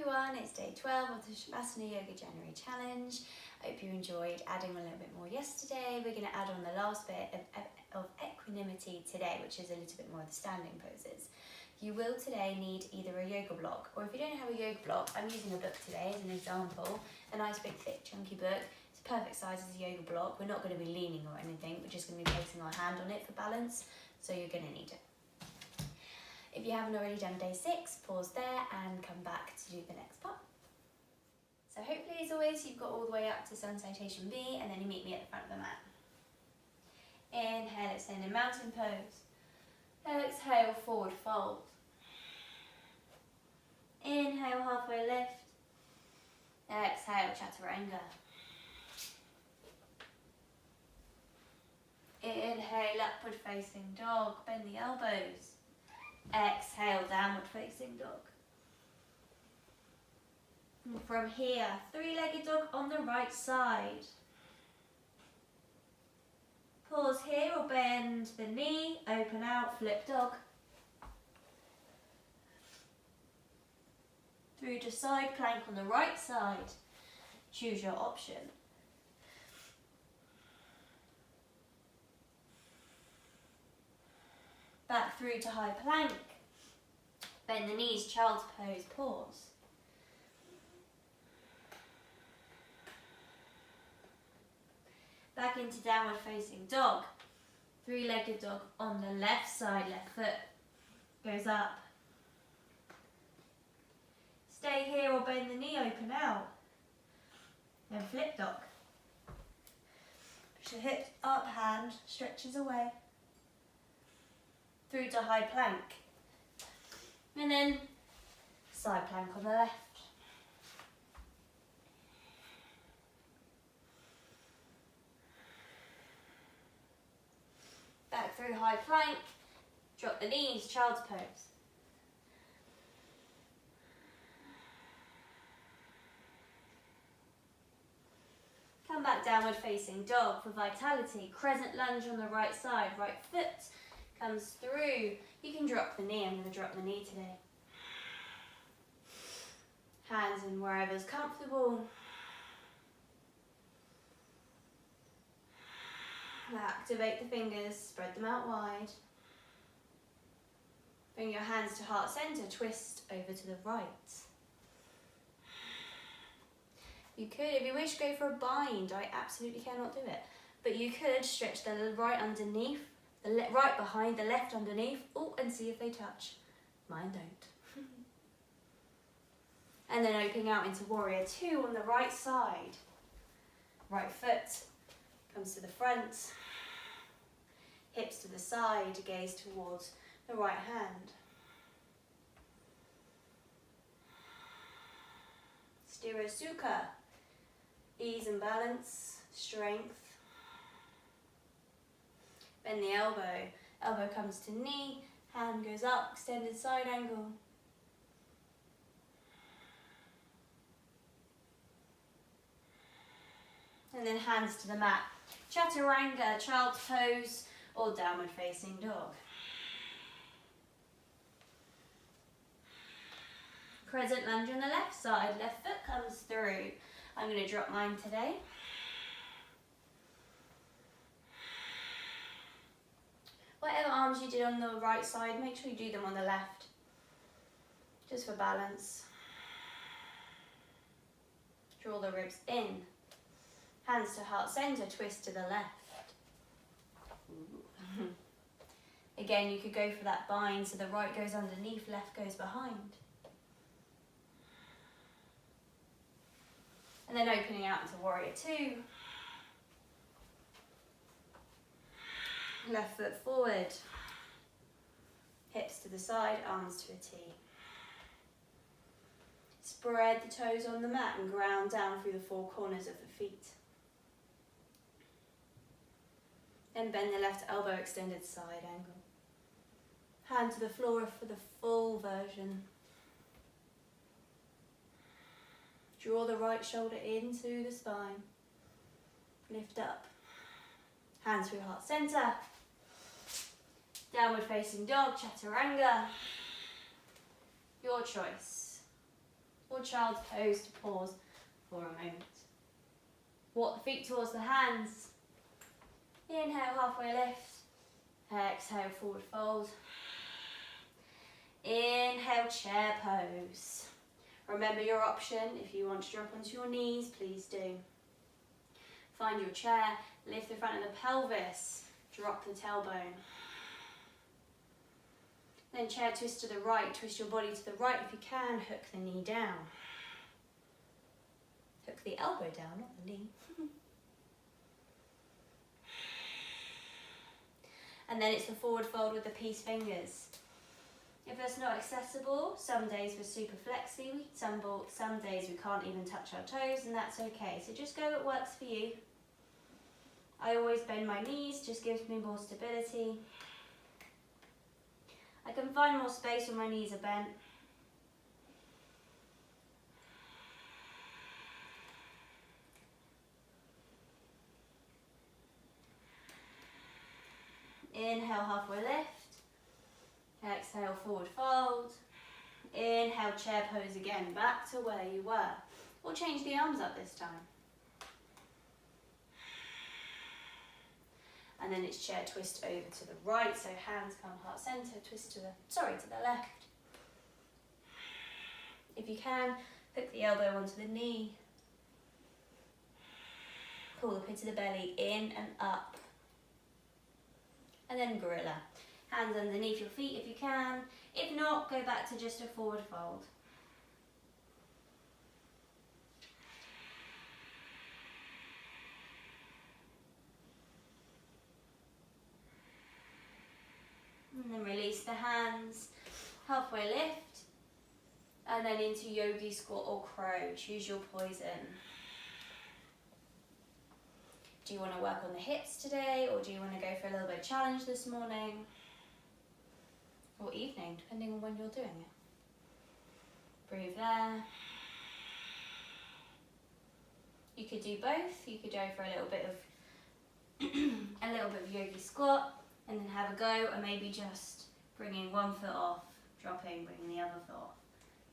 everyone, it's day 12 of the Savasannahyoga January Challenge. I hope you enjoyed adding a little bit more yesterday. We're going to add on the last bit of equanimity today, which is a little bit more of the standing poses. You will today need either a yoga block, or if you don't have a yoga block, I'm using a book today as an example, a nice big thick chunky book. It's perfect size as a yoga block. We're not going to be leaning or anything, we're just going to be placing our hand on it for balance, so you're going to need it. If you haven't already done day 6, pause there and come back to do the next part. So hopefully, as always, you've got all the way up to Sun Salutation B, and then you meet me at the front of the mat. Inhale, extend in mountain pose. Exhale, forward fold. Inhale, halfway lift. Exhale, chaturanga. Inhale, upward facing dog, bend the elbows. Exhale, downward facing dog. And from here, three-legged dog on the right side. Pause here or bend the knee, open out, flip dog. Through to side plank on the right side. Choose your option. Back through to high plank. Bend the knees, child's pose, pause. Back into downward facing dog. Three-legged dog on the left side, left foot goes up. Stay here or bend the knee, open out. Then flip dog. Push the hips up, hand stretches away. Through to high plank. And then side plank on the left. Back through high plank. Drop the knees, child's pose. Come back downward facing dog for vitality. Crescent lunge on the right side, right foot comes through. You can drop the knee. I'm going to drop the knee today. Hands in wherever's comfortable. Activate the fingers, spread them out wide. Bring your hands to heart center, twist over to the right. You could, if you wish, go for a bind. I absolutely cannot do it. But you could stretch the right underneath, the right behind, the left underneath. Oh, and see if they touch. Mine don't. And then opening out into warrior 2 on the right side. Right foot comes to the front. Hips to the side, gaze towards the right hand. Sthira Sukha. Ease and balance, strength. Bend the elbow. Elbow comes to knee, hand goes up, extended side angle. And then hands to the mat. Chaturanga, child's pose, or downward facing dog. Crescent lunge on the left side, left foot comes through. I'm going to drop mine today. Whatever arms you did on the right side, make sure you do them on the left, just for balance. Draw the ribs in. Hands to heart center, twist to the left. Again, you could go for that bind, so the right goes underneath, left goes behind. And then opening out into warrior 2. Left foot forward. Hips to the side, arms to a T. Spread the toes on the mat and ground down through the 4 corners of the feet. Then bend the left elbow, extended side angle. Hand to the floor for the full version. Draw the right shoulder into the spine. Lift up. Hands through heart center. Downward facing dog, chaturanga. Your choice. Or forward child's pose to pause for a moment. Walk the feet towards the hands. Inhale, halfway lift. Exhale, forward fold. Inhale, chair pose. Remember your option. If you want to drop onto your knees, please do. Find your chair, lift the front of the pelvis, drop the tailbone. Then chair twist to the right, twist your body to the right if you can, hook the knee down. Hook the elbow down, not the knee. And then it's the forward fold with the peace fingers. If that's not accessible, some days we're super flexy, some days we can't even touch our toes, and that's okay. So just go what works for you. I always bend my knees, just gives me more stability. I can find more space when my knees are bent. Inhale, halfway lift. Exhale, forward fold. Inhale, chair pose again, back to where you were. Or change the arms up this time. And then it's chair twist over to the right, so hands come heart center, twist to the left. If you can, hook the elbow onto the knee. Pull the pit of the belly in and up. And then gorilla. Hands underneath your feet if you can. If not, go back to just a forward fold. And then release the hands, halfway lift, and then into yogi squat or crow. Choose your poison. Do you want to work on the hips today, or do you want to go for a little bit of challenge this morning? Or evening, depending on when you're doing it. Breathe there. You could do both. You could go for a little bit of yogi squat, and then have a go, or maybe just bringing one foot off, dropping, bringing the other foot off,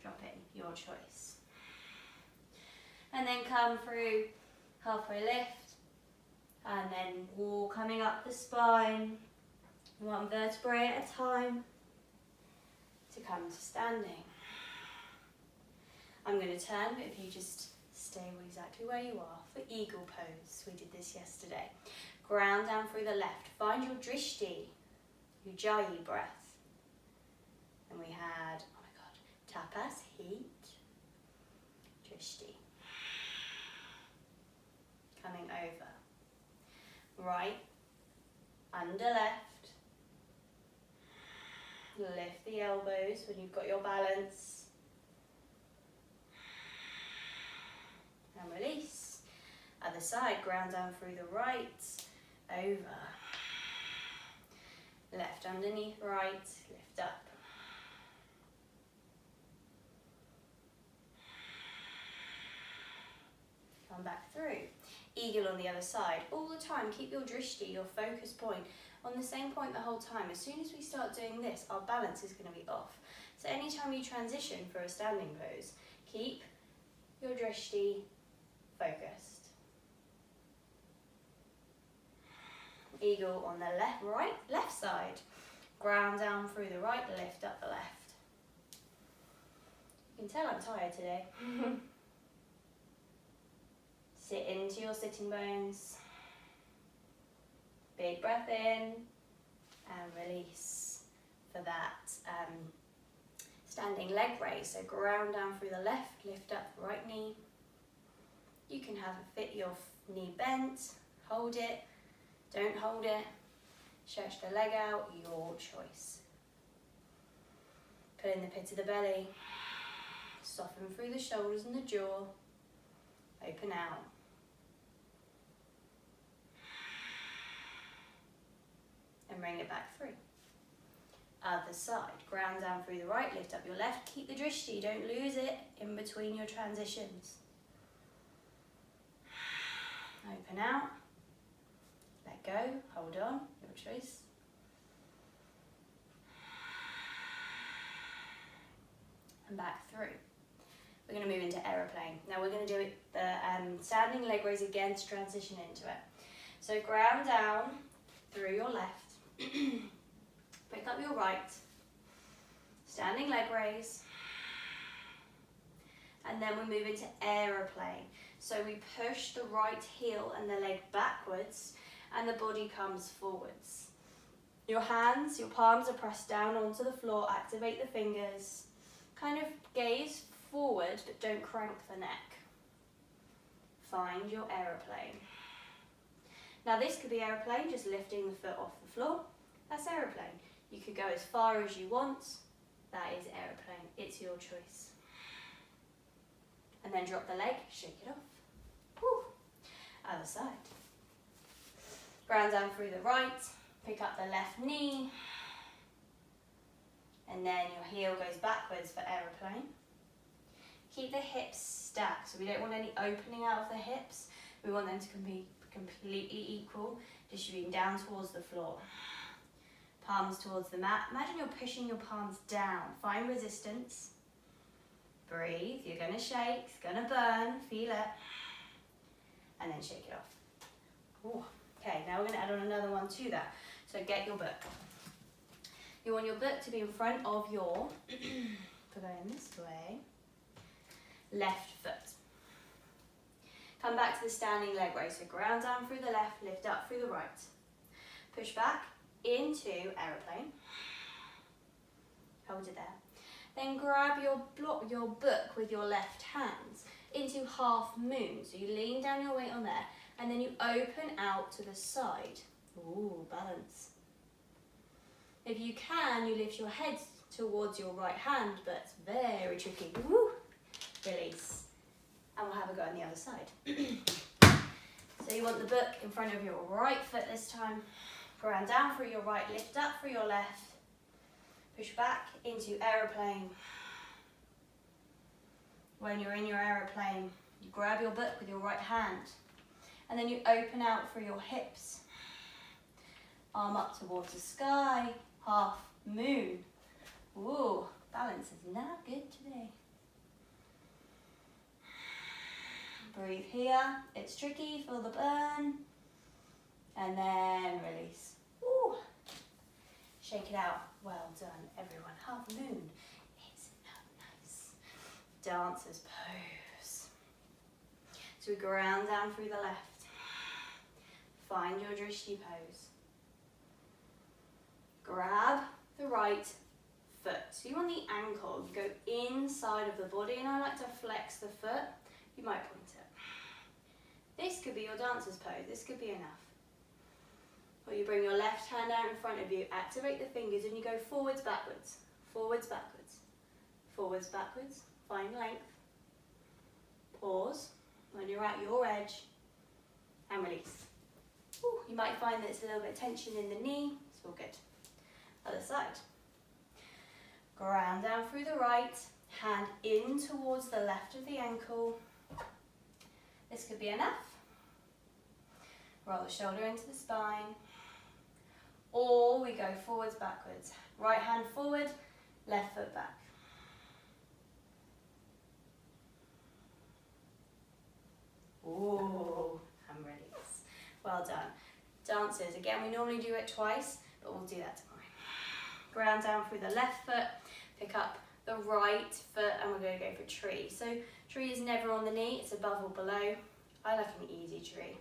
dropping, your choice. And then come through halfway lift, and then wall coming up the spine, one vertebrae at a time, to come to standing. I'm going to turn, but if you just stay exactly where you are for eagle pose. We did this yesterday. Ground down through the left. Find your drishti, ujjayi breath. And we had, oh my god, tapas, heat, drishti. Coming over. Right, under left. Lift the elbows when you've got your balance. And release. Other side, ground down through the right. Over. Left underneath right, lift up. Come back through. Eagle on the other side. All the time, keep your drishti, your focus point, on the same point the whole time. As soon as we start doing this, our balance is going to be off. So anytime you transition for a standing pose, keep your drishti focused. Eagle on the left side. Ground down through the right, lift up the left. You can tell I'm tired today. Sit into your sitting bones. Big breath in and release for that standing leg raise. So ground down through the left, lift up the right knee. You can have it fit your knee bent, hold it. Don't hold it. Stretch the leg out, your choice. Pull in the pit of the belly. Soften through the shoulders and the jaw. Open out. And bring it back through. Other side. Ground down through the right, lift up your left. Keep the drishti, don't lose it in between your transitions. Open out. Let go, hold on, your choice. And back through. We're we're going to move into aeroplane. Now we're going to do it, the standing leg raise again to transition into it. So ground down through your left, pick up your right, standing leg raise, and then we move into aeroplane. So we push the right heel and the leg backwards and the body comes forwards. Your hands, your palms are pressed down onto the floor, activate the fingers, kind of gaze forward but don't crank the neck. Find your aeroplane. Now this could be aeroplane, just lifting the foot off the floor. That's aeroplane. You could go as far as you want. That is aeroplane. It's your choice. And then drop the leg, shake it off. Woo. Other side. Ground down through the right. Pick up the left knee. And then your heel goes backwards for aeroplane. Keep the hips stacked. So we don't want any opening out of the hips. We want them to be completely equal, distributing down towards the floor. Palms towards the mat. Imagine you're pushing your palms down. Find resistance. Breathe. You're going to shake. It's going to burn. Feel it. And then shake it off. Ooh. Okay, now we're going to add on another one to that. So get your book. You want your book to be in front of your, for going this way, left foot. Come back to the standing leg raise. So ground down through the left, lift up through the right. Push back into aeroplane. Hold it there. Then grab your book with your left hand into half moon. So you lean down your weight on there and then you open out to the side. Ooh, balance. If you can, you lift your head towards your right hand, but it's very tricky. Woo. Release. And we'll have a go on the other side. So you want the book in front of your right foot this time. Ground down through your right, lift up through your left. Push back into aeroplane. When you're in your aeroplane, you grab your book with your right hand. And then you open out through your hips. Arm up towards the sky. Half moon. Ooh, balance is not good today. Breathe here. It's tricky. Feel the burn. And then release. Ooh. Shake it out. Well done, everyone. Half moon. Isn't that nice? Dancer's pose. So we ground down through the left. Find your drishti pose. Grab the right foot. So you want the ankle. You go inside of the body, and I like to flex the foot. You might point it. This could be your dancer's pose. This could be enough. Or you bring your left hand out in front of you, activate the fingers, and you go forwards, backwards, forwards, backwards, forwards, backwards. Find length. Pause when you're at your edge, and release. Ooh, you might find that it's a little bit of tension in the knee. It's all good. Other side. Ground down through the right, hand in towards the left of the ankle. This could be enough. Roll the shoulder into the spine. Or we go forwards, backwards. Right hand forward, left foot back. Ooh, and release. Well done. Dancers, again, we normally do it twice, but we'll do that tomorrow. Ground down through the left foot, pick up the right foot, and we're going to go for tree. So tree is never on the knee, it's above or below. I like an easy tree.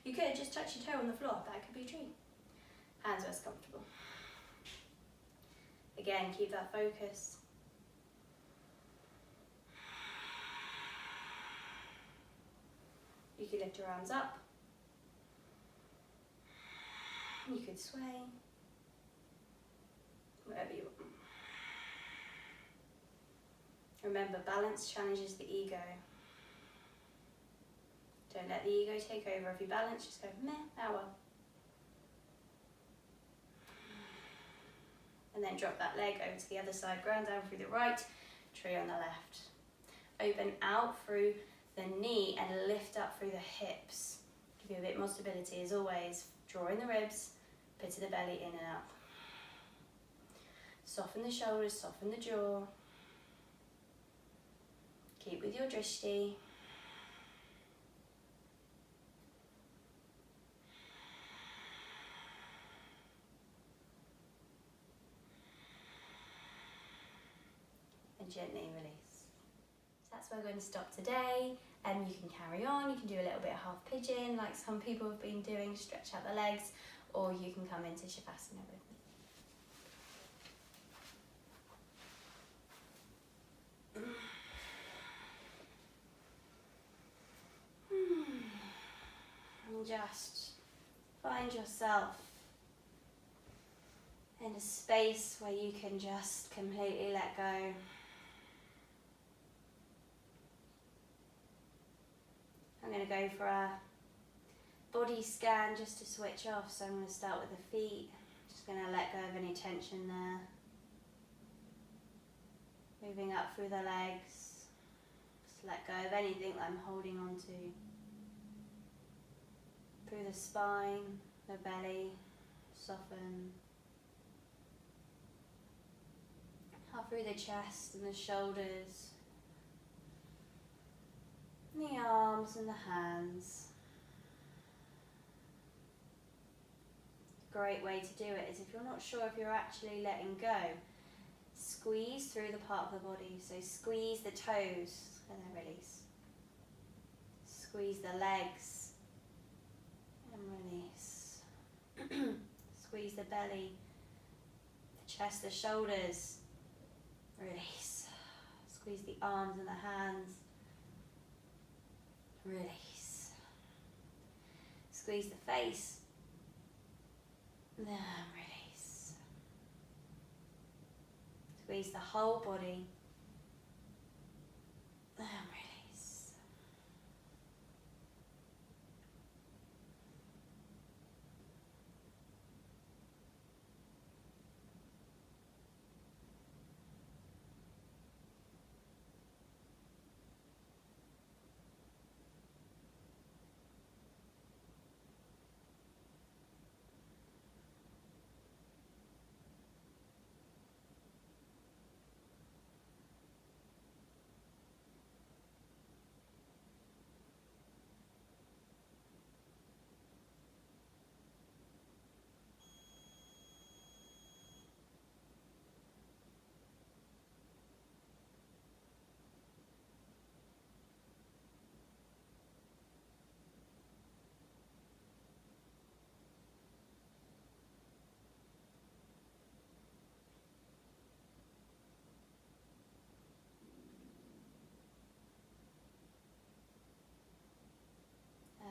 You could just touch your toe on the floor, that could be tree. Hands where comfortable. Again, keep that focus. You could lift your arms up. You could sway. Whatever you want. Remember, balance challenges the ego. Don't let the ego take over. If you balance, just go, meh, oh well. And then drop that leg over to the other side, ground down through the right, tree on the left. Open out through the knee and lift up through the hips. Give you a bit more stability as always. Draw in the ribs, pit of the belly in and up. Soften the shoulders, soften the jaw. Keep with your drishti. And gently release. So that's where we're going to stop today. You can carry on, you can do a little bit of half pigeon like some people have been doing, stretch out the legs, or you can come into Savasana with me. And just find yourself in a space where you can just completely let go. I'm going to go for a body scan just to switch off, so I'm going to start with the feet. Just going to let go of any tension there. Moving up through the legs. Just let go of anything that I'm holding on to. Through the spine, the belly, soften. Up through the chest and the shoulders. And the arms and the hands. Great way to do it is if you're not sure if you're actually letting go, squeeze through the part of the body. So squeeze the toes and then release. Squeeze the legs and release. Squeeze the belly, the chest, the shoulders, release. Squeeze the arms and the hands. Release. Squeeze the face. Then release. Squeeze the whole body. Then release.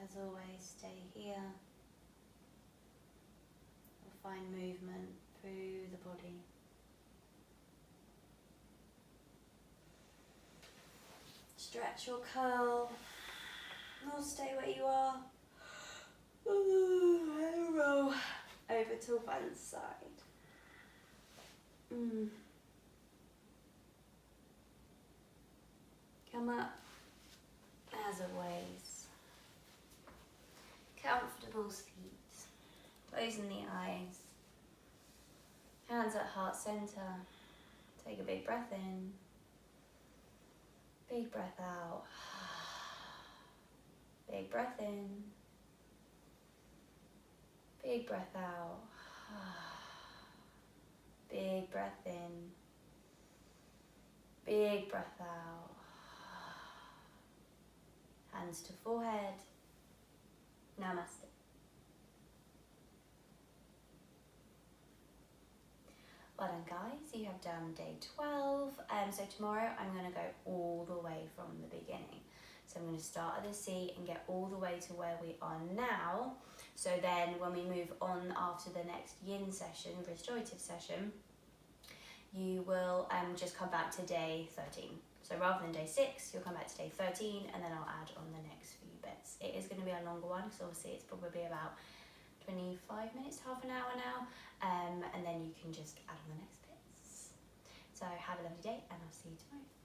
As always, stay here. Or find movement through the body. Stretch or curl. Or stay where you are. And roll over to one side. Come up, as always. Comfortable seat. Closing the eyes. Hands at heart center. Take a big breath in. Big breath out. Big breath in. Big breath out. Big breath in. Big breath out. Hands to forehead. Namaste. Well done, guys. You have done day 12. So tomorrow I'm going to go all the way from the beginning. So I'm going to start at the seat and get all the way to where we are now. So then when we move on after the next yin session, restorative session, you will just come back to day 13. So rather than day 6, you'll come back to day 13 and then I'll add on the next few bits. It is going to be a longer one because obviously it's probably about 25 minutes to half an hour now. And then you can just add on the next bits. So have a lovely day and I'll see you tomorrow.